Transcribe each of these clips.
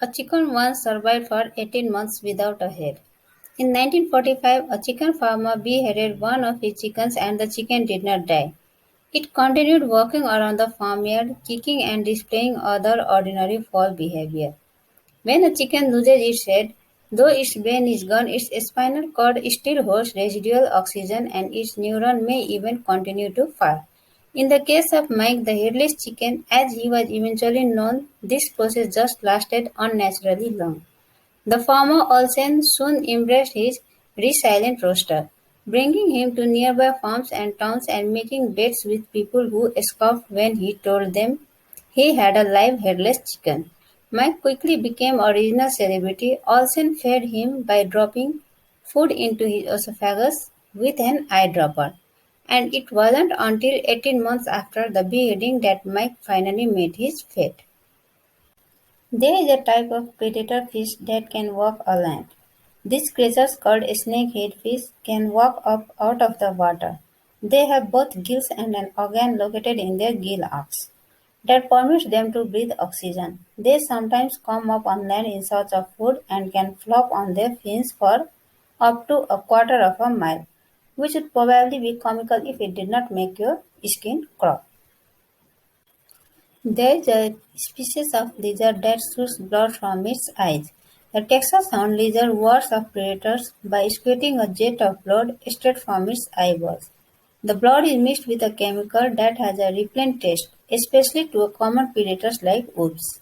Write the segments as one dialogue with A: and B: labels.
A: A chicken once survived for 18 months without a head. In 1945, a chicken farmer beheaded one of his chickens and the chicken did not die. It continued walking around the farmyard, kicking and displaying other ordinary fowl behavior. When a chicken loses its head, though its brain is gone, its spinal cord still holds residual oxygen and its neuron may even continue to fire. In the case of Mike the headless chicken, as he was eventually known, this process just lasted unnaturally long. The farmer Olsen soon embraced his resilient roster, bringing him to nearby farms and towns and making bets with people who scoffed when he told them he had a live headless chicken. Mike quickly became a regional celebrity. Olsen fed him by dropping food into his esophagus with an eyedropper. And it wasn't until 18 months after the beheading that Mike finally met his fate. There is a type of predator fish that can walk on land. These creatures, called snakehead fish, can walk up out of the water. They have both gills and an organ located in their gill arcs that permits them to breathe oxygen. They sometimes come up on land in search of food and can flop on their fins for up to a quarter of a mile, which would probably be comical if it did not make your skin crawl. There is a species of lizard that shoots blood from its eyes. The Texas horned lizard wards off predators by squirting a jet of blood straight from its eyeballs. The blood is mixed with a chemical that has a repellent taste, especially to common predators like wolves.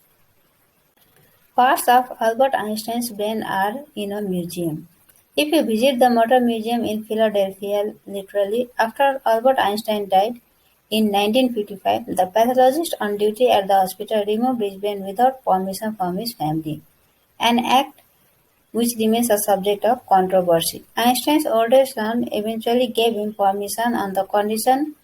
A: Parts of Albert Einstein's brain are in a museum. If you visit the Motor Museum in Philadelphia, literally, after Albert Einstein died in 1955, the pathologist on duty at the hospital removed his brain without permission from his family, an act which remains a subject of controversy. Einstein's older son eventually gave him permission on the condition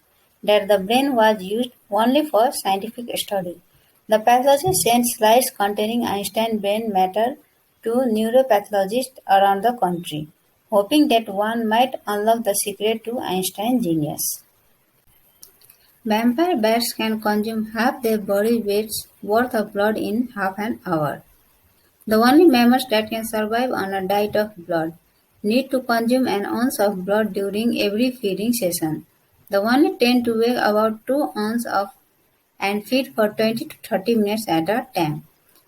A: that the brain was used only for scientific study. The pathologist sent slides containing Einstein brain matter to neuropathologists around the country, hoping that one might unlock the secret to Einstein's genius. Vampire bats can consume half their body weight's worth of blood in half an hour. The only mammals that can survive on a diet of blood need to consume an ounce of blood during every feeding session. The only tend to weigh about 2 ounces of and feed for 20 to 30 minutes at a time.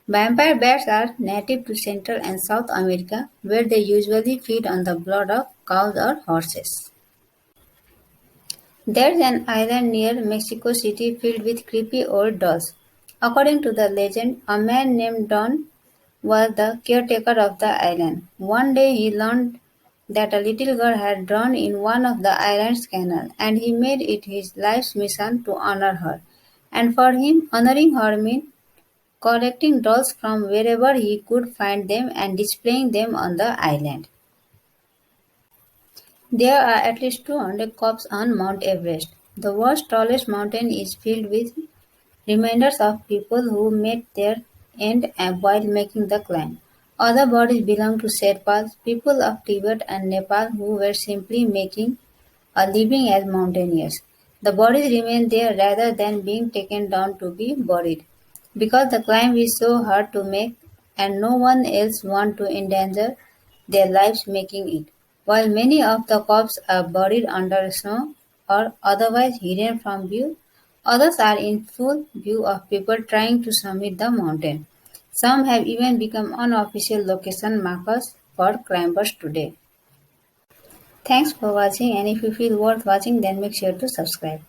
A: Vampire bats are native to Central and South America, where they usually feed on the blood of cows or horses. There's an island near Mexico City filled with creepy old dolls. According to the legend, a man named Don was the caretaker of the island. One day he learned that a little girl had drowned in one of the island's canals, and he made it his life's mission to honor her. And for him, honoring her meant collecting dolls from wherever he could find them and displaying them on the island. There are at least 200 cops on Mount Everest. The world's tallest mountain is filled with reminders of people who met their end while making the climb. Other bodies belong to Sherpas, people of Tibet and Nepal who were simply making a living as mountaineers. The bodies remain there rather than being taken down to be buried, because the climb is so hard to make and no one else wants to endanger their lives making it. While many of the corpses are buried under snow or otherwise hidden from view, others are in full view of people trying to summit the mountain. Some have even become unofficial location markers for climbers today. Thanks for watching, and if you feel worth watching then make sure to subscribe.